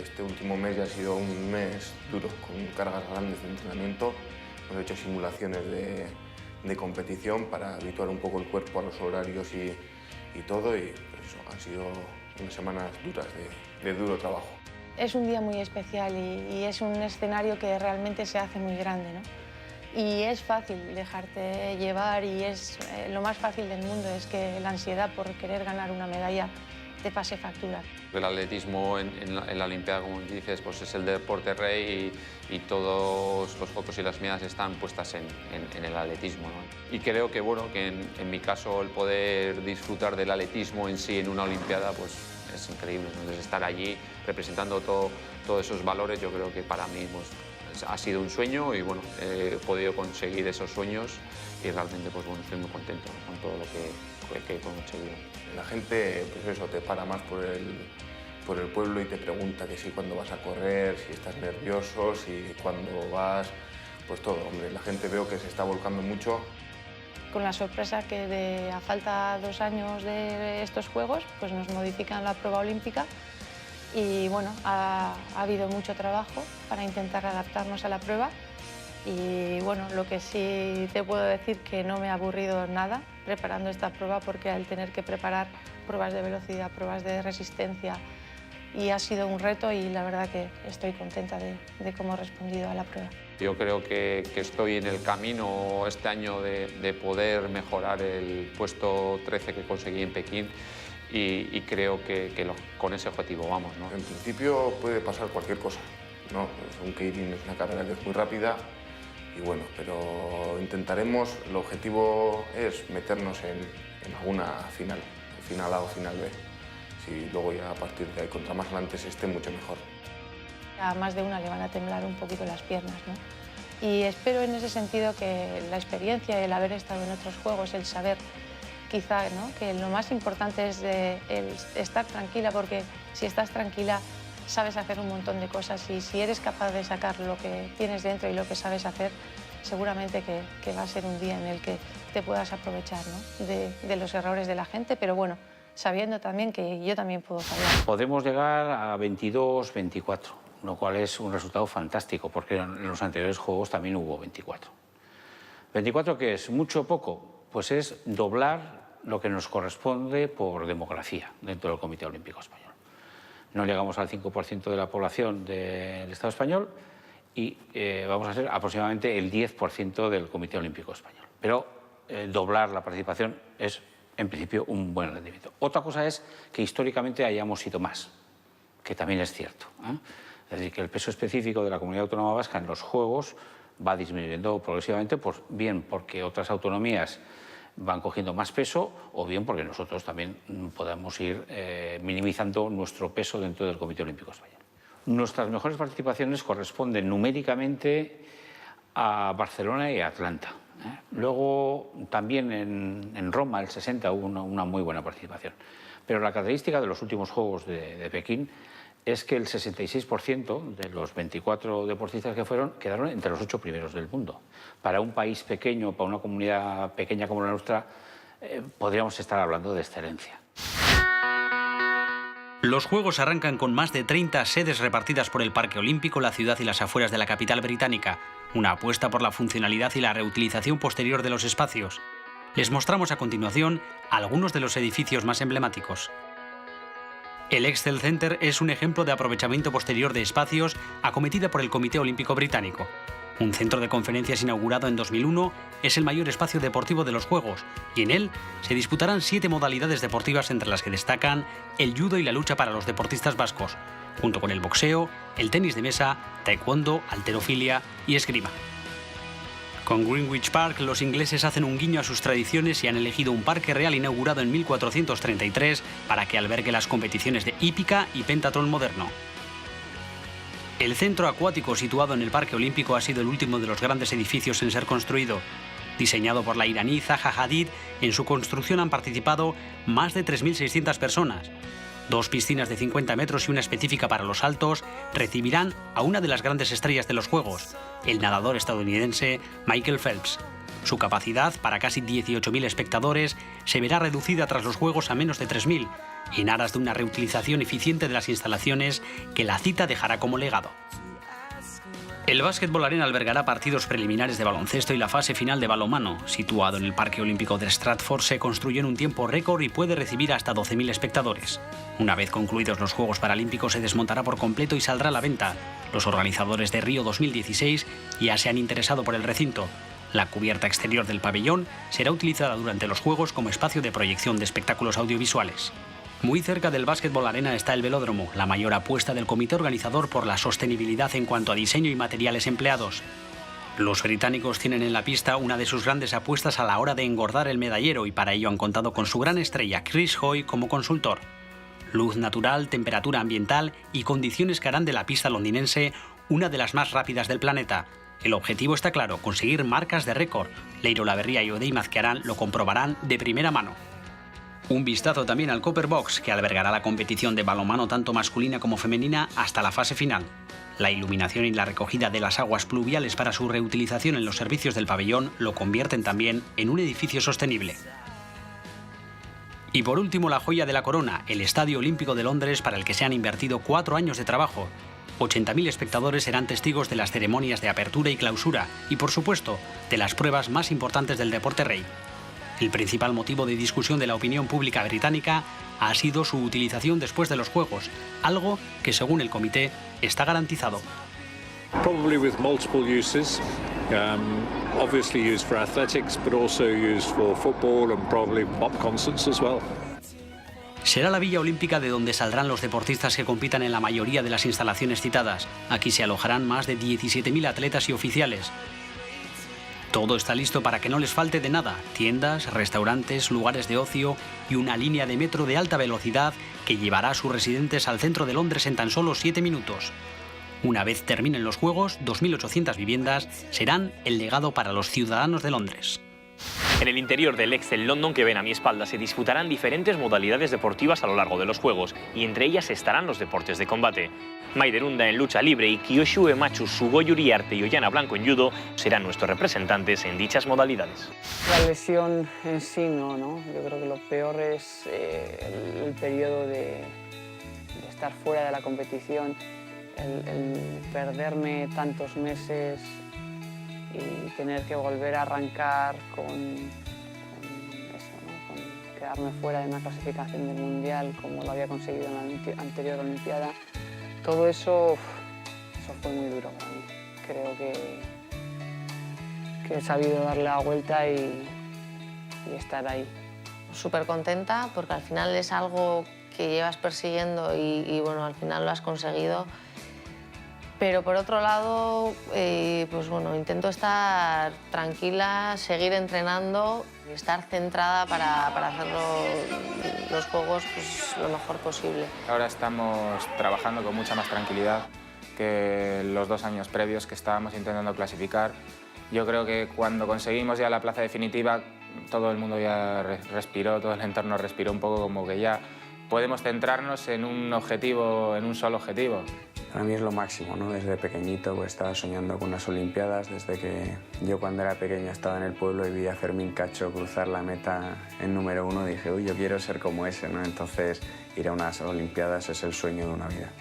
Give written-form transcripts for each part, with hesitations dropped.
este último mes ya ha sido un mes duro, con cargas grandes de entrenamiento. Hemos hecho simulaciones de competición para habituar un poco el cuerpo a los horarios y todo, y pues eso, han sido unas semanas duras de duro trabajo. Es un día muy especial y es un escenario que realmente se hace muy grande, ¿no? Y es fácil dejarte llevar y es lo más fácil del mundo es que la ansiedad por querer ganar una medalla te pase factura. El atletismo en la Olimpiada, como dices, pues es el deporte rey y todos los focos y las miradas están puestas en el atletismo, ¿no? Y creo que, bueno, que en mi caso el poder disfrutar del atletismo en sí en una Olimpiada pues es increíble. Entonces, estar allí representando todos esos valores, yo creo que para mí pues, ha sido un sueño y bueno, he podido conseguir esos sueños y realmente pues, bueno, estoy muy contento con todo lo que he conseguido. La gente, pues eso, te para más por el pueblo y te pregunta que si cuándo vas a correr, si estás nervioso, si cuándo vas, pues todo, hombre. La gente veo que se está volcando mucho. Con la sorpresa que a falta 2 años de estos Juegos, pues nos modifican la prueba olímpica y bueno, ha habido mucho trabajo para intentar adaptarnos a la prueba. Y bueno, lo que sí te puedo decir que no me ha aburrido nada preparando esta prueba, porque al tener que preparar pruebas de velocidad, pruebas de resistencia, y ha sido un reto y la verdad que estoy contenta de cómo he respondido a la prueba. Yo creo que estoy en el camino este año de poder mejorar el puesto 13 que conseguí en Pekín y creo que con ese objetivo vamos, ¿no? En principio puede pasar cualquier cosa, ¿no? Pues un Keirin es una carrera que es muy rápida y bueno, pero intentaremos, el objetivo es meternos en alguna final, final A o final B. Si luego ya a partir de ahí, contra más adelante se esté, mucho mejor. A más de una le van a temblar un poquito las piernas, ¿no? Y espero en ese sentido que la experiencia, el haber estado en otros Juegos, el saber quizá, ¿no?, que lo más importante es el estar tranquila, porque si estás tranquila sabes hacer un montón de cosas y si eres capaz de sacar lo que tienes dentro y lo que sabes hacer, seguramente que va a ser un día en el que te puedas aprovechar, ¿no?, de los errores de la gente, pero bueno, sabiendo también que yo también puedo fallar. Podemos llegar a 22, 24, lo cual es un resultado fantástico, porque en los anteriores Juegos también hubo 24. ¿24 qué es? ¿Mucho o poco? Pues es doblar lo que nos corresponde por demografía dentro del Comité Olímpico Español. No llegamos al 5% de la población del Estado español y vamos a ser aproximadamente el 10% del Comité Olímpico Español. Pero doblar la participación es, en principio, un buen rendimiento. Otra cosa es que históricamente hayamos sido más, que también es cierto, ¿eh? Es decir, que el peso específico de la Comunidad Autónoma Vasca en los Juegos va disminuyendo progresivamente, pues, bien porque otras autonomías van cogiendo más peso o bien porque nosotros también podamos ir minimizando nuestro peso dentro del Comité Olímpico Español. Nuestras mejores participaciones corresponden numéricamente a Barcelona y a Atlanta. Luego también en Roma, el 60, hubo una muy buena participación. Pero la característica de los últimos Juegos de Pekín es que el 66% de los 24 deportistas que fueron quedaron entre los 8 primeros del mundo. Para un país pequeño, para una comunidad pequeña como la nuestra, podríamos estar hablando de excelencia. Los Juegos arrancan con más de 30 sedes repartidas por el Parque Olímpico, la ciudad y las afueras de la capital británica. Una apuesta por la funcionalidad y la reutilización posterior de los espacios. Les mostramos a continuación algunos de los edificios más emblemáticos. El Excel Center es un ejemplo de aprovechamiento posterior de espacios acometida por el Comité Olímpico Británico. Un centro de conferencias inaugurado en 2001 es el mayor espacio deportivo de los Juegos y en él se disputarán 7 modalidades deportivas, entre las que destacan el judo y la lucha para los deportistas vascos, junto con el boxeo, el tenis de mesa, taekwondo, halterofilia y esgrima. Con Greenwich Park, los ingleses hacen un guiño a sus tradiciones y han elegido un parque real inaugurado en 1433 para que albergue las competiciones de hípica y pentatlón moderno. El centro acuático situado en el Parque Olímpico ha sido el último de los grandes edificios en ser construido. Diseñado por la iraní Zaha Hadid, en su construcción han participado más de 3.600 personas. 2 piscinas de 50 metros y una específica para los saltos recibirán a una de las grandes estrellas de los Juegos, el nadador estadounidense Michael Phelps. Su capacidad, para casi 18.000 espectadores, se verá reducida tras los Juegos a menos de 3.000, en aras de una reutilización eficiente de las instalaciones que la cita dejará como legado. El Basketball Arena albergará partidos preliminares de baloncesto y la fase final de balonmano. Situado en el Parque Olímpico de Stratford, se construyó en un tiempo récord y puede recibir hasta 12.000 espectadores. Una vez concluidos los Juegos Paralímpicos, se desmontará por completo y saldrá a la venta. Los organizadores de Río 2016 ya se han interesado por el recinto. La cubierta exterior del pabellón será utilizada durante los Juegos como espacio de proyección de espectáculos audiovisuales. Muy cerca del Basketball Arena está el velódromo, la mayor apuesta del comité organizador por la sostenibilidad en cuanto a diseño y materiales empleados. Los británicos tienen en la pista una de sus grandes apuestas a la hora de engordar el medallero y para ello han contado con su gran estrella Chris Hoy como consultor. Luz natural, temperatura ambiental y condiciones que harán de la pista londinense una de las más rápidas del planeta. El objetivo está claro, conseguir marcas de récord. Leiro Laverría y Odey Mazquiarán lo comprobarán de primera mano. Un vistazo también al Copper Box, que albergará la competición de balonmano tanto masculina como femenina hasta la fase final. La iluminación y la recogida de las aguas pluviales para su reutilización en los servicios del pabellón lo convierten también en un edificio sostenible. Y por último, la joya de la corona, el Estadio Olímpico de Londres, para el que se han invertido 4 años de trabajo. 80.000 espectadores serán testigos de las ceremonias de apertura y clausura y, por supuesto, de las pruebas más importantes del deporte rey. El principal motivo de discusión de la opinión pública británica ha sido su utilización después de los Juegos, algo que, según el comité, está garantizado. Probably with multiple uses, obviously used for athletics, but also used for football and probably pop concerts as well. Será la Villa Olímpica de donde saldrán los deportistas que compitan en la mayoría de las instalaciones citadas. Aquí se alojarán más de 17.000 atletas y oficiales. Todo está listo para que no les falte de nada: tiendas, restaurantes, lugares de ocio y una línea de metro de alta velocidad que llevará a sus residentes al centro de Londres en tan solo 7 minutos. Una vez terminen los Juegos, 2.800 viviendas serán el legado para los ciudadanos de Londres. En el interior del Excel London que ven a mi espalda se disputarán diferentes modalidades deportivas a lo largo de los Juegos y entre ellas estarán los deportes de combate. Maider Unda en lucha libre y Kiyoshu Emachu Sugoi Uriarte y Ollana Blanco en judo serán nuestros representantes en dichas modalidades. La lesión en sí no. Yo creo que lo peor es el periodo de estar fuera de la competición, el perderme tantos meses y tener que volver a arrancar con quedarme fuera de una clasificación del Mundial como lo había conseguido en la anterior Olimpiada. Todo eso fue muy duro para mí. Creo que he sabido darle la vuelta y estar ahí. Súper contenta porque al final es algo que llevas persiguiendo y bueno, al final lo has conseguido. Pero por otro lado, pues bueno, intento estar tranquila, seguir entrenando y estar centrada para hacer los Juegos pues, lo mejor posible. Ahora estamos trabajando con mucha más tranquilidad que los 2 años previos que estábamos intentando clasificar. Yo creo que cuando conseguimos ya la plaza definitiva, todo el mundo ya respiró, todo el entorno respiró un poco, como que ya podemos centrarnos en un objetivo, en un solo objetivo. Para mí es lo máximo, ¿no? Desde pequeñito pues, estaba soñando con unas Olimpiadas, desde que yo cuando era pequeño estaba en el pueblo y vi a Fermín Cacho cruzar la meta en número 1, dije, uy, yo quiero ser como ese, ¿no? Entonces ir a unas Olimpiadas es el sueño de una vida.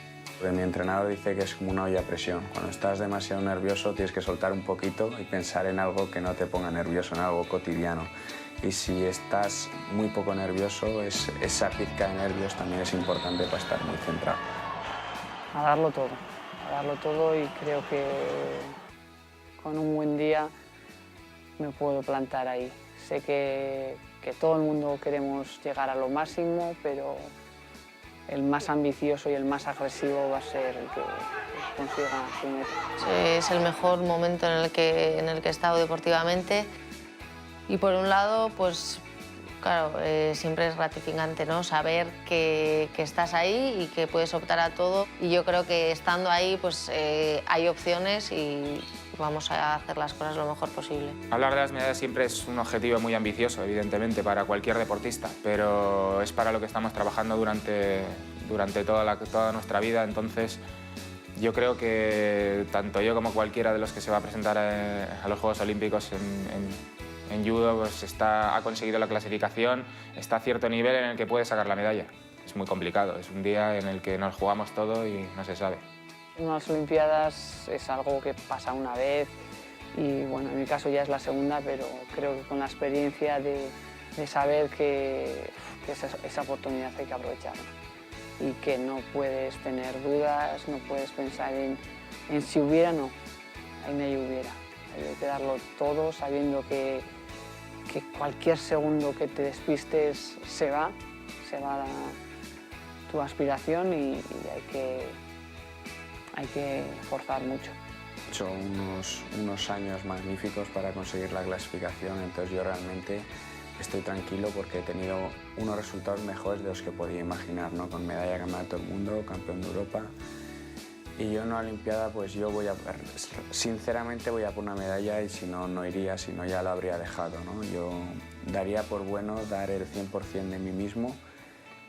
Mi entrenador dice que es como una olla a presión. Cuando estás demasiado nervioso tienes que soltar un poquito y pensar en algo que no te ponga nervioso, en algo cotidiano. Y si estás muy poco nervioso, esa pizca de nervios también es importante para estar muy centrado. A darlo todo y creo que con un buen día me puedo plantar ahí. Sé que todo el mundo queremos llegar a lo máximo, pero el más ambicioso y el más agresivo va a ser el que consiga su meta. Es el mejor momento en el que he estado deportivamente y por un lado, pues claro, siempre es gratificante, ¿no? Saber que estás ahí y que puedes optar a todo. Y yo creo que estando ahí pues, hay opciones y vamos a hacer las cosas lo mejor posible. Hablar de las medallas siempre es un objetivo muy ambicioso, evidentemente, para cualquier deportista, pero es para lo que estamos trabajando durante toda nuestra vida. Entonces, yo creo que tanto yo como cualquiera de los que se va a presentar a los Juegos Olímpicos en judo pues ha conseguido la clasificación, está a cierto nivel en el que puede sacar la medalla. es muy complicado. Es un día en el que nos jugamos todo y no se sabe. Unas Olimpiadas es algo que pasa una vez y bueno, en mi caso ya es la segunda, pero creo que con la experiencia de saber que esa oportunidad hay que aprovecharla y que no puedes tener dudas, no puedes pensar en si hubiera, no, ahí no hay hubiera. Hay que darlo todo sabiendo que cualquier segundo que te despistes se va tu aspiración y hay que forzar mucho. He hecho unos años magníficos para conseguir la clasificación, entonces yo realmente estoy tranquilo porque he tenido unos resultados mejores de los que podía imaginar, ¿no? Con medalla de campeonato del mundo, campeón de Europa. Y yo en una Olimpiada, pues yo sinceramente voy a por una medalla y si no, no iría, si no ya lo habría dejado, ¿no? Yo daría por bueno dar el 100% de mí mismo,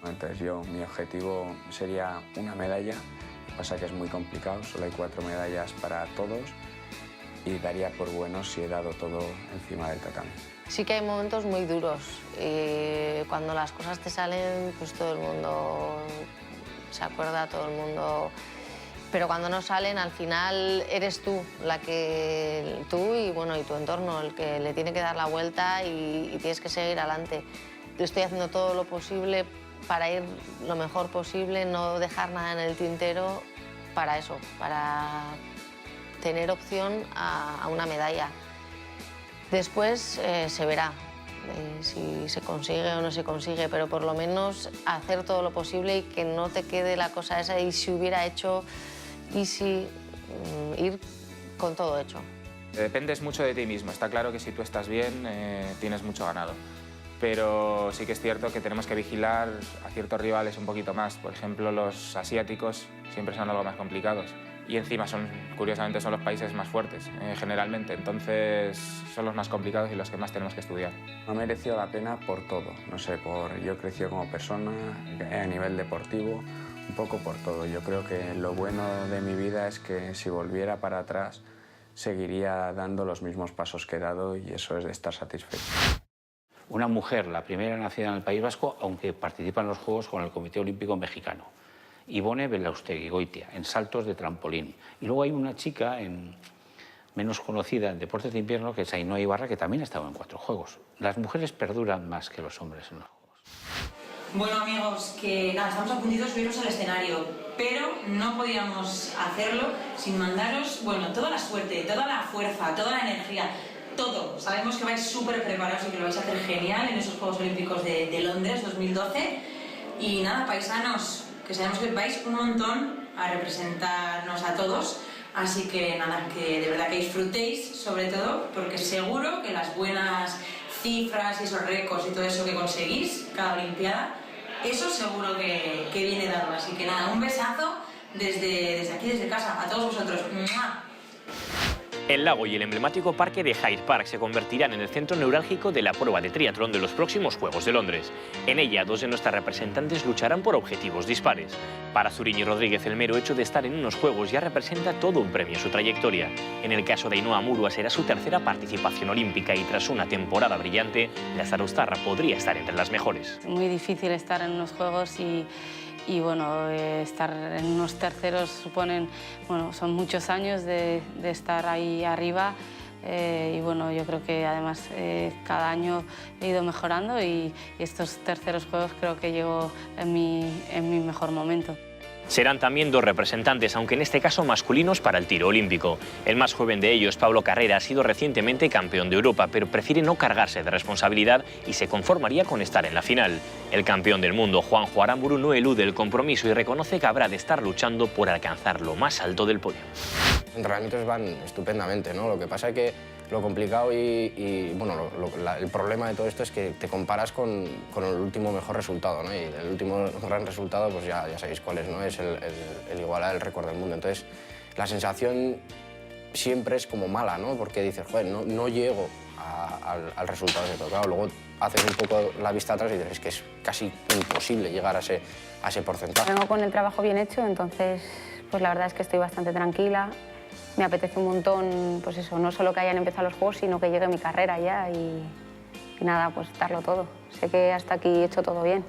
entonces mi objetivo sería una medalla. Lo que pasa es que es muy complicado, solo hay 4 medallas para todos y daría por bueno si he dado todo encima del tatami. Sí que hay momentos muy duros y cuando las cosas te salen, pues todo el mundo se acuerda, todo el mundo... Pero cuando no salen, al final eres tú y tu entorno el que le tiene que dar la vuelta y tienes que seguir adelante. Yo estoy haciendo todo lo posible para ir lo mejor posible, no dejar nada en el tintero para eso, para tener opción a una medalla. Después se verá si se consigue o no se consigue, pero por lo menos hacer todo lo posible y que no te quede la cosa esa y si hubiera hecho y si ir con todo hecho. Dependes mucho de ti mismo. Está claro que si tú estás bien, tienes mucho ganado. Pero sí que es cierto que tenemos que vigilar a ciertos rivales un poquito más. Por ejemplo, los asiáticos siempre son algo más complicados. Y encima, curiosamente, son los países más fuertes, generalmente. Entonces, son los más complicados y los que más tenemos que estudiar. Me ha merecido la pena por todo. No sé, yo he crecido como persona, a nivel deportivo, un poco por todo. Yo creo que lo bueno de mi vida es que si volviera para atrás seguiría dando los mismos pasos que he dado y eso es de estar satisfecho. Una mujer, la primera nacida en el País Vasco, aunque participa en los Juegos con el Comité Olímpico Mexicano. Ivone Belaustegui-Goitia, en saltos de trampolín. Y luego hay una chica menos conocida en deportes de invierno, que es Ainhoa Ibarra, que también ha estado en 4 Juegos. Las mujeres perduran más que los hombres en los Juegos. Bueno, amigos, que nada, estamos a puntito de subirnos al escenario, pero no podíamos hacerlo sin mandaros, bueno, toda la suerte, toda la fuerza, toda la energía, todo. Sabemos que vais súper preparados y que lo vais a hacer genial en esos Juegos Olímpicos de Londres 2012. Y nada, paisanos, que sabemos que vais un montón a representarnos a todos, así que nada, que de verdad que disfrutéis sobre todo, porque seguro que las buenas cifras y esos récords y todo eso que conseguís cada Olimpiada, eso seguro que viene dado. Así que nada, un besazo desde aquí, desde casa, a todos vosotros. ¡Mua! El lago y el emblemático parque de Hyde Park se convertirán en el centro neurálgico de la prueba de triatlón de los próximos Juegos de Londres. En ella, 2 de nuestras representantes lucharán por objetivos dispares. Para Zuriñe Rodríguez, el mero hecho de estar en unos Juegos ya representa todo un premio a su trayectoria. En el caso de Ainhoa Murua será su 3ª participación olímpica y tras una temporada brillante, la zarustarra podría estar entre las mejores. Es muy difícil estar en unos Juegos y bueno, estar en unos terceros son muchos años de estar ahí arriba y bueno, yo creo que además cada año he ido mejorando y estos terceros Juegos creo que llego en mi mejor momento. Serán también 2 representantes, aunque en este caso masculinos, para el tiro olímpico. El más joven de ellos, Pablo Carrera, ha sido recientemente campeón de Europa, pero prefiere no cargarse de responsabilidad y se conformaría con estar en la final. El campeón del mundo, Juanjo Aramburu, no elude el compromiso y reconoce que habrá de estar luchando por alcanzar lo más alto del podio. Los entrenamientos van estupendamente, ¿no? Lo que pasa es que lo complicado y el problema de todo esto es que te comparas con el último mejor resultado, ¿no? Y el último gran resultado, pues ya sabéis cuál es, ¿no? Es el igualar el récord del mundo. Entonces, la sensación siempre es como mala, ¿no? Porque dices, joder, no llego al resultado que he tocado. Luego haces un poco la vista atrás y dices, es que es casi imposible llegar a ese porcentaje. Vengo con el trabajo bien hecho, entonces, pues la verdad es que estoy bastante tranquila. Me apetece un montón, pues eso, no solo que hayan empezado los Juegos, sino que llegue mi carrera ya y nada, pues darlo todo. Sé que hasta aquí he hecho todo bien.